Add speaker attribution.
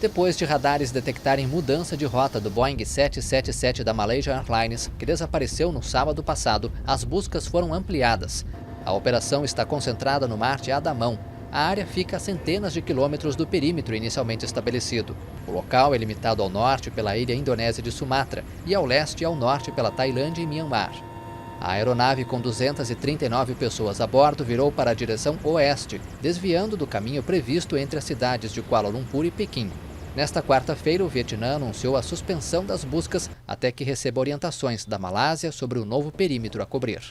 Speaker 1: Depois de radares detectarem mudança de rota do Boeing 777 da Malaysia Airlines, que desapareceu no sábado passado, as buscas foram ampliadas. A operação está concentrada no Mar de Andaman. A área fica a centenas de quilômetros do perímetro inicialmente estabelecido. O local é limitado ao norte pela ilha indonésia de Sumatra e ao leste e ao norte pela Tailândia e Myanmar. A aeronave com 239 pessoas a bordo virou para a direção oeste, desviando do caminho previsto entre as cidades de Kuala Lumpur e Pequim. Nesta quarta-feira, o Vietnã anunciou a suspensão das buscas até que receba orientações da Malásia sobre o novo perímetro a cobrir.